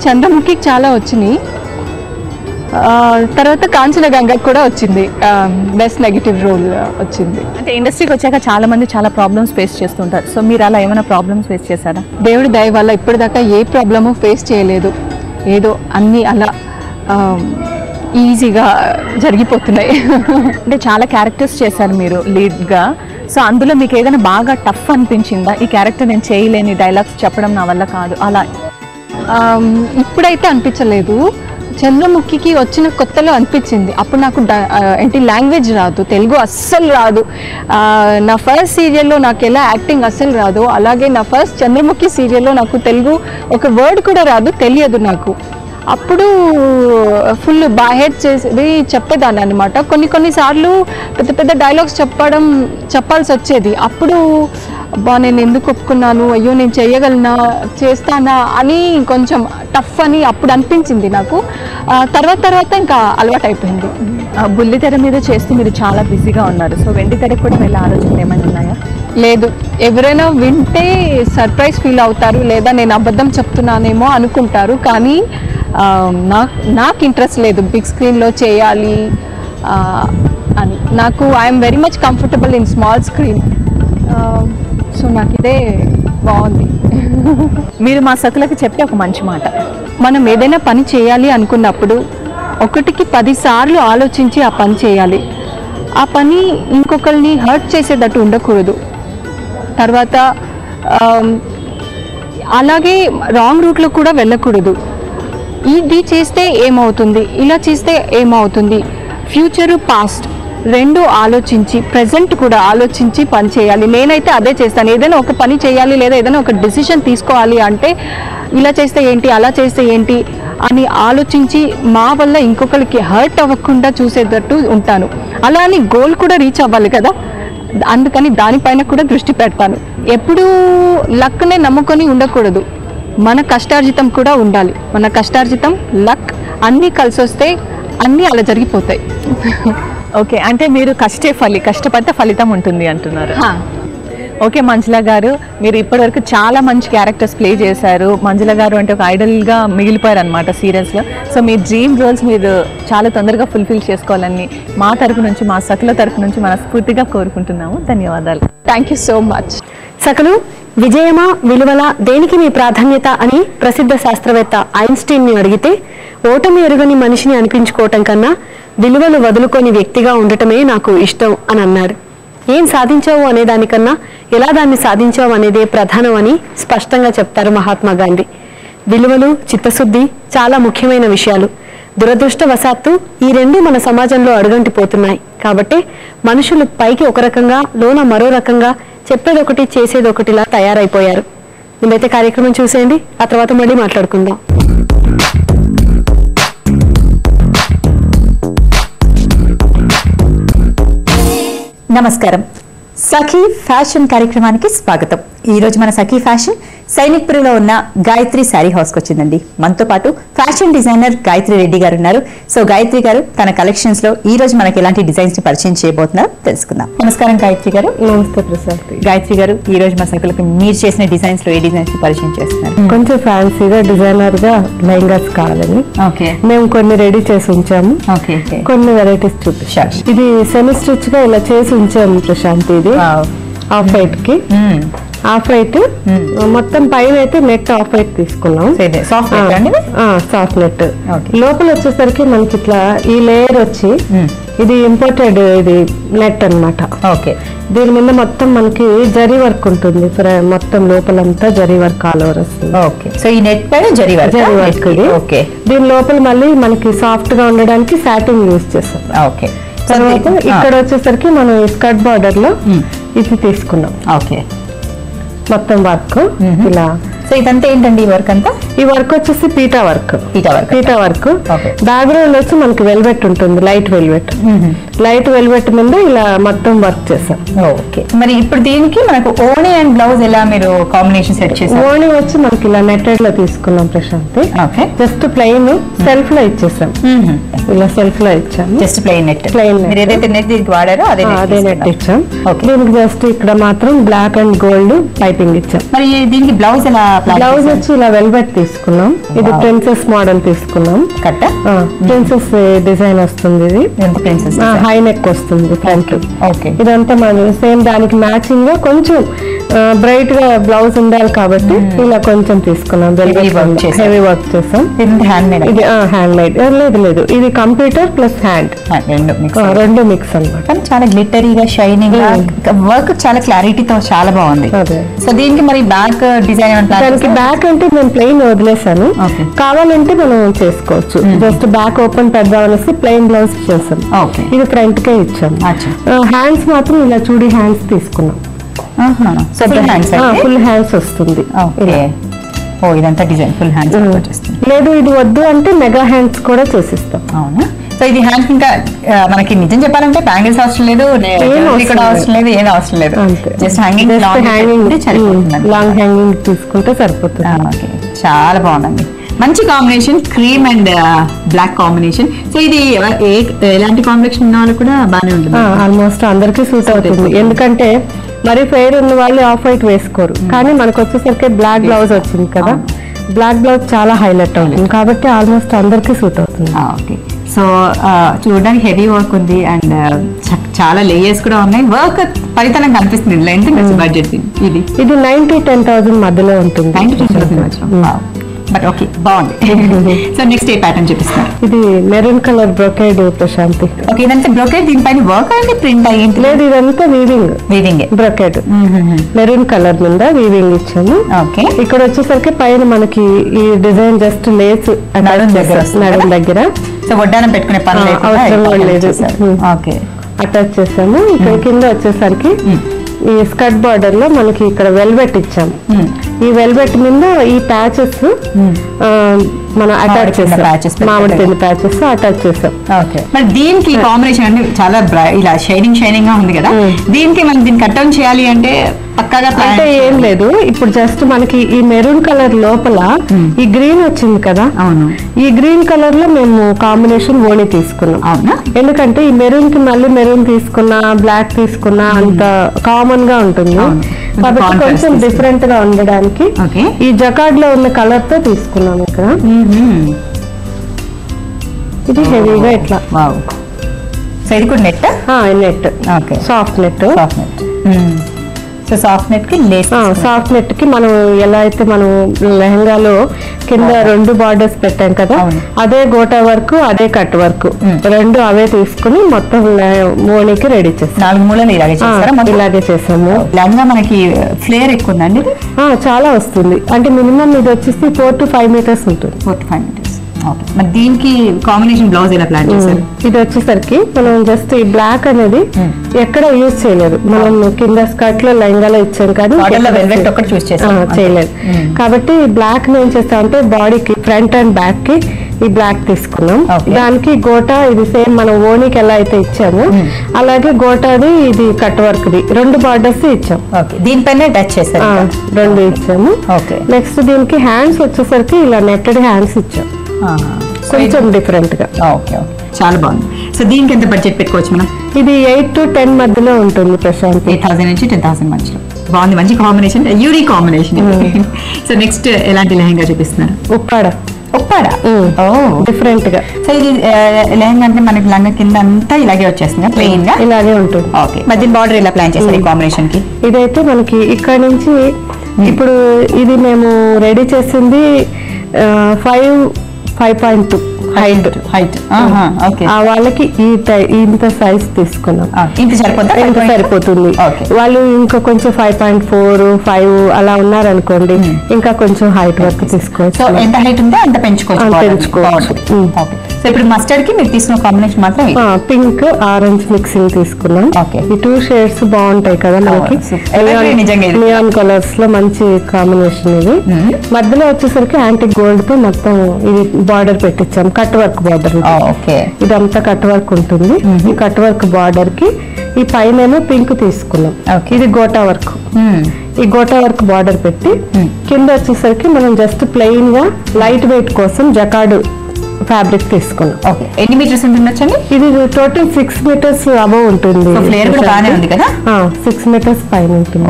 చంద్రముఖికి చాలా వచ్చినాయి, తర్వాత కాంచనగంగకి కూడా వచ్చింది, బెస్ట్ నెగిటివ్ రోల్ వచ్చింది. అంటే ఇండస్ట్రీకి వచ్చాక చాలా మంది చాలా ప్రాబ్లమ్స్ ఫేస్ చేస్తుంటారు. సో మీరు అలా ఏమైనా ప్రాబ్లమ్స్ ఫేస్ చేశారా? దేవుడి దయ వల్ల ఇప్పటిదాకా ఏ ప్రాబ్లము ఫేస్ చేయలేదు. ఏదో అన్నీ అలా ఈజీగా జరిగిపోతున్నాయి. అంటే చాలా క్యారెక్టర్స్ చేశారు మీరు లీడ్గా. సో అందులో మీకు ఏదైనా బాగా టఫ్ అనిపించిందా, ఈ క్యారెక్టర్ నేను చేయలేని, డైలాగ్స్ చెప్పడం నా వల్ల కాదు అలా? ఇప్పుడైతే అనిపించలేదు. చంద్రముఖికి వచ్చిన కొత్తలో అనిపించింది. అప్పుడు నాకు ఏంటి లాంగ్వేజ్ రాదు, తెలుగు అస్సలు రాదు. నా ఫస్ట్ సీరియల్లో నాకు ఎలా యాక్టింగ్ అస్సలు రాదు, అలాగే నా ఫస్ట్ చంద్రముఖి సీరియల్లో నాకు తెలుగు ఒక వర్డ్ కూడా రాదు, తెలియదు నాకు. అప్పుడు ఫుల్ బాహెడ్ చేసేది చెప్పేదాన్ని అనమాట. కొన్నిసార్లు పెద్ద పెద్ద డైలాగ్స్ చెప్పాల్సి వచ్చేది. అప్పుడు అబ్బా నేను ఎందుకు ఒప్పుకున్నాను, అయ్యో నేను చేయగలనా, చేస్తానా అని కొంచెం టఫ్ అని అప్పుడు అనిపించింది నాకు. తర్వాత ఇంకా అలవాటు అయిపోయింది. బుల్లితెర మీద చేస్తూ మీరు చాలా బిజీగా ఉన్నారు. సో వెండితెరకు కూడా వెళ్ళే ఆలోచనలు ఏమైనా ఉన్నాయా? లేదు, ఎవరైనా వింటే సర్ప్రైజ్ ఫీల్ అవుతారు, లేదా నేను అబద్ధం చెప్తున్నానేమో అనుకుంటారు. కానీ నాకు ఇంట్రెస్ట్ లేదు బిగ్ స్క్రీన్లో చేయాలి అని. నాకు I'm very much comfortable in small screen. So నాకు ఇదే బాగుంది. మీరు మా సకులకి చెప్పే ఒక మంచి మాట, మనం ఏదైనా పని చేయాలి అనుకున్నప్పుడు 1కి 10 సార్లు ఆలోచించి ఆ పని చేయాలి. ఆ పని ఇంకొకరిని హర్ట్ చేసేటట్టు ఉండకూడదు. తర్వాత అలాగే రాంగ్ రూట్లో కూడా వెళ్ళకూడదు. ఇది చేస్తే ఏమవుతుంది, ఇలా చేస్తే ఏమవుతుంది, ఫ్యూచరు పాస్ట్ రెండు ఆలోచించి ప్రజెంట్ కూడా ఆలోచించి పని చేయాలి. నేనైతే అదే చేస్తాను. ఏదైనా ఒక పని చేయాలి లేదా ఏదైనా ఒక డెసిషన్ తీసుకోవాలి అంటే ఇలా చేస్తే ఏంటి, అలా చేస్తే ఏంటి అని ఆలోచించి మా వల్ల ఇంకొకరికి హర్ట్ అవ్వకుండా చూసేటట్టు ఉంటాను. అలా అని గోల్ కూడా రీచ్ అవ్వాలి కదా, అందుకని దానిపైన కూడా దృష్టి పెడతాను. ఎప్పుడూ లక్నే నమ్ముకొని ఉండకూడదు, మన కష్టార్జితం కూడా ఉండాలి. మన కష్టార్జితం, లక్ అన్నీ కలిసి వస్తే అన్నీ అలా జరిగిపోతాయి. ఓకే, అంటే మీరు కష్టపడితే ఫలితం ఉంటుంది అంటున్నారు. ఓకే మంజుల గారు, మీరు ఇప్పటివరకు చాలా మంచి క్యారెక్టర్స్ ప్లే చేశారు. మంజుల గారు అంటే ఒక ఐడల్గా మిగిలిపోయారు అనమాట సీరియల్స్లో. సో మీ డ్రీమ్ రోల్స్ మీరు చాలా తొందరగా ఫుల్ఫిల్ చేసుకోవాలని మా తరపు నుంచి, మా సకుల తరపు నుంచి మనస్ఫూర్తిగా కోరుకుంటున్నాము. ధన్యవాదాలు. Thank you so much. సకలు, విజయమా విలువల దేనికి మీ ప్రాధాన్యత అని ప్రసిద్ధ శాస్త్రవేత్త ఐన్స్టీన్ ని అడిగితే ఓటమి ఎరుగని మనిషిని అనిపించుకోవటం కన్నా విలువలు వదులుకొని వ్యక్తిగా ఉండటమే నాకు ఇష్టం అని అన్నాడు. ఏం సాధించావు అనే దానికన్నా ఎలా దాన్ని సాధించావు అనేదే ప్రధానం అని స్పష్టంగా చెప్తారు మహాత్మా గాంధీ. విలువలు, చిత్తశుద్ధి చాలా ముఖ్యమైన విషయాలు. దురదృష్టవశాత్తు ఈ రెండు మన సమాజంలో అడుగంటిపోతున్నాయి. కాబట్టి మనుషులు పైకి ఒక రకంగా, లోన మరో రకంగా, చెప్పేదొకటి చేసేదొకటిలా తయారైపోయారు. ముందైతే కార్యక్రమం చూసేయండి, ఆ తర్వాత మళ్ళీ మాట్లాడుకుందాం. నమస్కారం. సఖీ ఫ్యాషన్ కార్యక్రమానికి స్వాగతం. ఈ రోజు మన సఖీ ఫ్యాషన్ సైనిక్పురిలో ఉన్న గాయత్రి శారీ హౌస్కి వచ్చిందండి. మనతో పాటు ఫ్యాషన్ డిజైనర్ గాయత్రి రెడ్డి గారు ఉన్నారు. సో గాయత్రి గారు తన కలెక్షన్స్ లో ఈ రోజు మనకి ఎలాంటి డిజైన్స్ ని పరిచయం చేయబోతున్నారు తెలుసుకుందాం. నమస్కారం గాయత్రి గారు. నమస్తే ప్రసాద్. గాయత్రి గారు, ఈ రోజు మా సఖులకు మీరు చేసిన డిజైన్స్ లో ఏ డిజైన్స్ ని పరిచయం చేస్తున్నారు? కొంచెం ఫ్యాన్సీగా డిజైనర్ గా లెహంగాస్ కావాలని ఓకే, మేము కొన్ని రెడీ చేసి ఉంచాము. ఓకే, కొన్ని వెరైటీస్ చూపిస్తాం. ఇది సెమీ స్టిచ్ గా ఇలా చేసి ఉంచాము ప్రశాంత్. ఇది హాఫ్ వైట్ కి హాఫ్ వైట్, మొత్తం పైన అయితే నెట్ హాఫ్ వైట్ తీసుకున్నాం. Soft net. లోపల వచ్చేసరికి మనకి ఇట్లా ఈ లేయర్ వచ్చి ఇది ఇంపోర్టెడ్ ఇది నెట్ అన్నమాట. ఓకే, దీని మీద మొత్తం మనకి జరీ వర్క్ ఉంటుంది. మొత్తం లోపలంతా జరీ వర్క్ ఆల్ ఓవర్ వస్తుంది. ఓకే, సో ఈ నెట్ పైన జరీ వర్క్ ఇది. ఓకే, దీని లోపల మళ్ళీ మనకి సాఫ్ట్ గా ఉండడానికి సాటిన్ యూజ్ చేస్తాం. ఓకే, తర్వాత ఇక్కడ వచ్చేసరికి మనం స్కర్ట్ బార్డర్ లో ఇది తీసుకున్నాం. ఓకే, మొత్తం వర్క్ ఇలా. సో ఇదంతా ఏంటండి ఈ వర్క్ అంతా? ఈ వర్క్ వచ్చేసి PETA work. PETA work background వచ్చి మనకి వెల్వెట్ ఉంటుంది, లైట్ వెల్వెట్. లైట్ వెల్వెట్ మీద ఇలా మొత్తం వర్క్ చేసాం. ఓకే, మరి ఇప్పుడు దీనికి మనకు ఓణి అండ్ బ్లౌజ్ ఎలా మీరు కాంబినేషన్ సెట్ చేసారు? ఓణి వచ్చి మనకి ఇలా నెట్టెడ్ లో తీసుకున్నాం Prashanth. Okay, just plain self లో ఇచ్చేసాం. ఇలా సెల్ఫ్ లో ఇచ్చాము. Just plain net. మీరు ఏదైతే నెట్ దీనికి వాడారో అదే నెట్ ఇచ్చాం. దీనికి జస్ట్ ఇక్కడ మాత్రం బ్లాక్ అండ్ గోల్డ్ పైపింగ్ ఇచ్చాం. మరి దీనికి బ్లౌజ్ ఎలా? బ్లౌజ్ వచ్చి ఇలా వెల్వెట్ తీసుకున్నాం. ఇది ప్రిన్సెస్ మోడల్ తీసుకున్నాం. కట్ట ప్రిన్సెస్ డిజైన్ వస్తుంది. ఇది ప్రిన్సెస్ హై నెక్ వస్తుంది ఫ్రంట్. ఓకే, ఇదంతా మన సేమ్ దానికి మ్యాచింగ్ గా కొంచెం బ్రైట్ గా బ్లౌజ్ ఉండాలి కాబట్టి ఇలా కొంచెం తీసుకున్నాం. హెవీ వర్క్ చేసాం. ఇది హ్యాండ్ మేడ్. లేదు, ఇది కంప్యూటర్ ప్లస్ హ్యాండ్ రెండు మిక్స్ అన్నమాట. చాలా గ్లిటరీగా, షైనింగ్ వర్క్ చాలా క్లారిటీతో చాలా బాగుంది. సో దీనికి మరి బ్యాక్ డిజైన్ దానికి బ్యాక్ అంటే నేను ప్లెయిన్ వదిలేసాను. కావాలంటే మనం చేసుకోవచ్చు. జస్ట్ బ్యాక్ ఓపెన్ పెడదామనేసి ప్లెయిన్ బ్లౌజ్ చేసాం. ఇది ఫ్రంట్ కే ఇచ్చాం. హ్యాండ్స్ మాత్రం ఇలా చూడి హ్యాండ్స్ తీసుకున్నాం. ఫుల్ హ్యాండ్స్ వస్తుంది. ఇదంతా డిజైన్ ఫుల్ హ్యాండ్స్ వచ్చేస్తుంది. లేదు ఇది వద్దు అంటే మెగా హ్యాండ్స్ కూడా చేసిస్తాం. అవునా? సో ఇది హ్యాండ్స్ ఇంకా మనకి నిజం చెప్పాలంటే బ్యాంగిల్స్ అవసరం లేదు, ఇక్కడ అవసరం లేదు, ఏది అవసరం లేదు. జస్ట్ హ్యాంగింగ్ లాంగ్ హ్యాంగింగ్ తీసుకుంటే సరిపోతుంది. చాలా బాగుందండి, మంచి combination, cream and black combination. So ఇది ఎలాంటి కాంబినేషన్ ఉన్న వాళ్ళు కూడా బాగానే ఉంటుంది. ఆల్మోస్ట్ అందరికీ సూట్ అవుతుంది. ఎందుకంటే మరి ఫెయిర్ ఉన్న వాళ్ళు ఆఫ్ వైట్ వేసుకోరు. కానీ మనకు వచ్చేసరికి బ్లాక్ బ్లౌజ్ వచ్చింది కదా, బ్లాక్ బ్లౌజ్ చాలా హైలైట్ అవుతుంది కాబట్టి ఆల్మోస్ట్ అందరికీ సూట్ అవుతుంది. ఓకే, సో చూడడానికి హెవీ వర్క్ ఉంది అండ్ చాలా లేయర్స్ కూడా ఉన్నాయి. వర్క్ ఫలితం కనిపిస్తుంది. ఎంత బడ్జెట్ ఇది? ఇది 9,000 to 10,000 మధ్యలో ఉంటుంది. బట్ ఓకే బాగుంది. సో నెక్స్ట్ ఏ ప్యాటర్న్ చూపిస్తారు? ఇది maroon colour brocade Prashanthi. Okay, ఇదంతా బ్రోకెట్, దీనిపైన వర్క్ అంటే ప్రింట్ అయ్యింది? లేదు, ఇదంతా వీవింగ్ బ్రొకేడ్ మెరూన్ కలర్ మీద వీవింగ్ ఇచ్చాము. ఓకే, ఇక్కడ వచ్చేసరికి పైన మనకి ఈ డిజైన్ జస్ట్ లేస్ నడుం దగ్గర, సో వడ్డానం పెట్టుకునే పని అవసరం లేదు. ఓకే, అటాచ్ చేసాము. ఇక్కడ కింద వచ్చేసరికి ఈ స్కర్ట్ బార్డర్ లో మనకి ఇక్కడ వెల్వెట్ ఇచ్చాము. ఈ వెల్వెట్ మీద ఈ ప్యాచెస్ మనం అటాచ్ చేసాం, మామిడి పిండి ప్యాచెస్ అటాచ్ చేసాం. ఓకే, మరి దీనికి కాంబినేషన్ అంటే చాలా ఇలా షైనింగ్ గా ఉంది కదా, దీనికి మనం దీన్ని కట్ డౌన్ చేయాలి అంటే పక్కాగా అంటే ఏం లేదు. ఇప్పుడు జస్ట్ మనకి ఈ మెరూన్ కలర్ లోపల ఈ గ్రీన్ వచ్చింది కదా, అవును, ఈ గ్రీన్ కలర్ లో మేము కాంబినేషన్ ఓణి తీసుకున్నాం. అవునా, ఎందుకంటే ఈ మెరూన్ కి మళ్ళీ మెరూన్ తీసుకున్నా బ్లాక్ తీసుకున్నా అంత కామన్ గా ఉంటుంది. కాబట్టి కొంచెం డిఫరెంట్ గా ఉండడానికి ఈ జకార్డ్ లో ఉన్న కలర్ తో తీసుకున్నాం. ఇక్కడ ఇది హెవీగా ఇట్లా. సో ఇది కూడా net? Net, soft net. So soft net కి లేస్, సాఫ్ట్ నెట్ కి మనం ఎలా అయితే మనం లెహంగాలో కింద 2 బార్డర్స్ పెట్టాం కదా, అదే గోటా వర్క్ అదే కట్ వర్క్ 2 అవే తీసుకుని మొత్తం ఓణికి రెడీ చేస్తాం. 4 మూలలు ఇలాగే చేసాము. లెహంగా మనకి ఫ్లేర్ ఎక్కువ ఉందండి? చాలా వస్తుంది. అంటే మినిమం ఇది వచ్చేసి 4 to 5 మీటర్స్ ఉంటుంది. 4 to 5 మీటర్స్. ఓకే, మరి దీనికి కాంబినేషన్ బ్లౌజ్ ఎలా ప్లాన్ చేశారు? ఇది వచ్చేసరికి మనం జస్ట్ ఈ బ్లాక్ అనేది ఎక్కడ యూజ్ చేయలేదు. మనం కింద స్కర్ట్ లో లెహంగాలో ఇచ్చాం కానీ చేయలేదు. కాబట్టి బ్లాక్ ఏం చేస్తామంటే బాడీకి ఫ్రంట్ అండ్ బ్యాక్ కి ఈ బ్లాక్ తీసుకున్నాం. దానికి గోటా ఇది సేమ్ మనం ఓణికి ఎలా అయితే ఇచ్చాము అలాగే గోటాది ఇది కట్ వర్క్ ది 2 బార్డర్స్ ఇచ్చాం. దీనిపైన టచ్ చేశారు, 2 ఇచ్చాము. నెక్స్ట్ దీనికి హ్యాండ్స్ వచ్చేసరికి ఇలా నెట్టెడ్ హ్యాండ్స్ ఇచ్చాం, కొంచెం డిఫరెంట్ గా. ఓకే, చాలా బాగుంది. సో దీనికి ఎంత బడ్జెట్ పెట్టుకోవచ్చు మనం? ఇది 8 to 10 మధ్యలో ఉంటుంది ప్రశాంత్. 8,000 నుంచి 10,000 మధ్యలో. బాగుంది, మంచి combination, unique combination. So next ఎలాంటి లెహంగా చూపిస్తున్నారు? ఉప్పాడ. డిఫరెంట్ గా. సో ఇది లెహంగా అంటే మనకి లంగా కింద అంతా ఇలాగే వచ్చేస్తుంది, ప్లెయిన్ గా ఇలాగే ఉంటుంది. ఓకే, మధ్య బార్డర్ ఇలా ప్లాన్ చేస్తారు ఈ కాంబినేషన్ కి? ఇదైతే మనకి ఇక్కడ నుంచి ఇప్పుడు ఇది మేము రెడీ చేసింది 5.2 హైట్. వాళ్ళకి ఇంత సైజ్ తీసుకున్నాం. ఇంత సరిపోతుంది. వాళ్ళు ఇంకా కొంచెం 5.4 5 అలా ఉన్నారనుకోండి, ఇంకా కొంచెం హైట్ వరకు తీసుకోవచ్చు. సో ఎంత హైట్ ఉంటే అంత పెంచుకోవచ్చు. సో ఇప్పుడు మస్టర్డ్ కి మీరు తీసుకున్న కాంబినేషన్ మాత్రం పింక్ ఆరెంజ్ మిక్సింగ్ తీసుకున్నాం. ఈ 2 షేడ్స్ బాగుంటాయి కదా మనకి, నియాన్ కలర్స్ లో మంచి కాంబినేషన్. ఇది మధ్యలో వచ్చేసరికి యాంటిక్ గోల్డ్ తో మొత్తం ఇది బార్డర్ పెట్టించాం, కట్ వర్క్ బార్డర్. ఇదంతా కట్ వర్క్ ఉంటుంది. ఈ కట్ వర్క్ బార్డర్ కి ఈ పైన పింక్ తీసుకున్నాం. ఇది గోటా వర్క్. ఈ గోటా వర్క్ బార్డర్ పెట్టి కింద వచ్చేసరికి మనం జస్ట్ ప్లెయిన్ గా లైట్ వెయిట్ కోసం జకార్డ్ ఫ్యాబ్రిక్ తీసుకున్నాం. ఎన్ని మీటర్స్ ఉంటుండొచ్చండి? ఇది టోటల్ 6 మీటర్స్ అబవ్ ఉంటుంది. 6 మీటర్స్ పైన ఉంటుంది.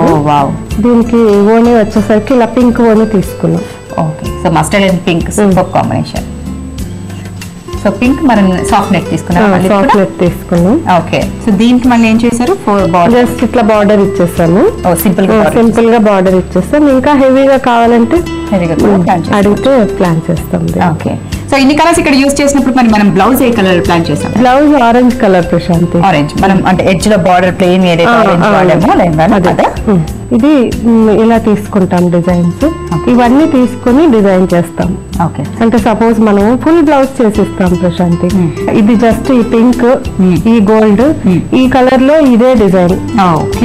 దీనికి ఓణి వచ్చేసరికి ఇలా పింక్ ఓణి తీసుకున్నాం. Okay, so mustard and pink super combination. So pink మనం సాఫ్ట్ నెట్ తీసుకున్నాం. ఓకే, సో దీనికి మళ్ళీ ఏం చేశారు? జస్ట్ ఇట్లా బార్డర్ ఇచ్చేసాము. సింపుల్ గా బార్డర్ ఇచ్చేస్తాం. ఇంకా హెవీగా కావాలంటే అడిగితే ప్లాన్ చేస్తాం. ఓకే, సో ఇన్ని కలర్స్ ఇక్కడ యూజ్ చేసినప్పుడు మరి మనం బ్లౌజ్ ఏ కలర్ ప్లాన్ చేసాం? Blouse orange colour Prashanthi. Orange మనం అంటే ఎడ్జ్ లో బార్డర్ ప్లెయిన్ ఇది ఇలా తీసుకుంటాం డిజైన్స్. ఇవన్నీ తీసుకుని డిజైన్ చేస్తాం. అంటే సపోజ్ మనం ఫుల్ బ్లౌజ్ చేసిస్తాం ప్రశాంతి. ఇది జస్ట్ ఈ పింక్ ఈ గోల్డ్ ఈ కలర్ లో ఇదే డిజైన్,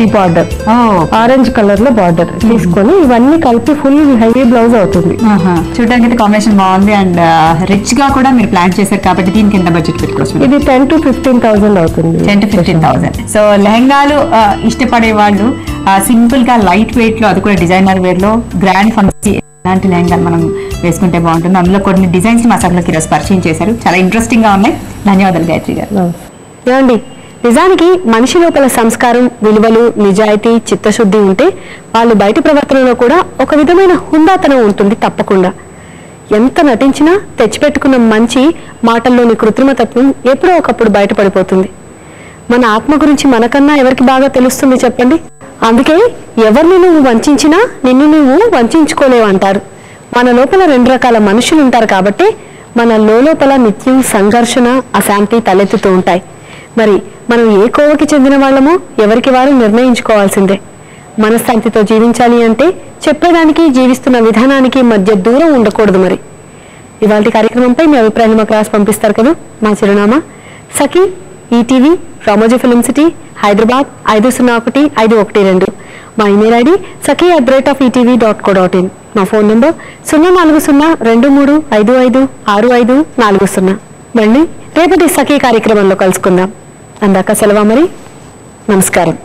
ఈ బార్డర్ ఆరెంజ్ కలర్ లో బార్డర్ తీసుకొని ఇవన్నీ కలిపి ఫుల్ హెవీ బ్లౌజ్ అవుతుంది. చూడడానికి కాంబినేషన్ బాగుంది అండ్ రిచ్ గా కూడా మీరు ప్లాన్ చేశారు కాబట్టి దీనికి ఎంత బడ్జెట్ పెట్టుకోవచ్చు? ఇది 10 to 15,000 అవుతుంది. 10 to 15,000. సో లెహంగాలు ఇష్టపడే వాళ్ళు సింపుల్ గా లైట్ వెయిట్ లో, అది కూడా డిజైనర్ వేర్ లో గ్రాండ్ ఫంక్షన్ ఇలాంటి లెహంగాలు మనం వేసుకుంటే బాగుంటుంది. అందులో కొన్ని డిజైన్స్ మా సభలోకి ఈరోజు పరిచయం చేశారు, చాలా ఇంట్రెస్టింగ్ గా ఉన్నాయి. ధన్యవాదాలు గాయత్రి గారు. ఏమండి, నిజానికి మనిషి లోపల సంస్కారం, విలువలు, నిజాయితీ, చిత్తశుద్ధి ఉంటే వాళ్ళు బయట ప్రవర్తనలో కూడా ఒక విధమైన హుందాతనం ఉంటుంది తప్పకుండా. ఎంత నటించినా తెచ్చిపెట్టుకున్న మంచి మాటల్లోని కృత్రిమతత్వం ఎప్పుడో ఒకప్పుడు బయటపడిపోతుంది. మన ఆత్మ గురించి మనకన్నా ఎవరికి బాగా తెలుస్తుంది చెప్పండి? అందుకే ఎవరిని నువ్వు వంచినా నిన్ను నువ్వు వంచుకోలేవు అంటారు. మన లోపల 2 రకాల మనుషులు ఉంటారు కాబట్టి మన లోపల నిత్యం సంఘర్షణ అశాంతి తలెత్తుతూ ఉంటాయి. మరి మనం ఏ కోవకి చెందిన వాళ్ళమో ఎవరికి వారు నిర్ణయించుకోవాల్సిందే. మనశ్శాంతితో జీవించాలి అంటే చెప్పేదానికి జీవిస్తున్న విధానానికి మధ్య దూరం ఉండకూడదు. మరి ఇవాళ కార్యక్రమంపై మీ అభిప్రాయాన్ని మాకు రాసి పంపిస్తారు కదా. మా చిరునామా Sakhi ETV Ramoji film city Hyderabad 501512. మా ఇమెయిల్ ఐడి sakhi@etv.co.in. మా ఫోన్ నంబర్ 04023556540. మళ్ళీ రేపటి సఖీ కార్యక్రమంలో కలుసుకుందాం. అందాక సెలవు మరి. నమస్కారం.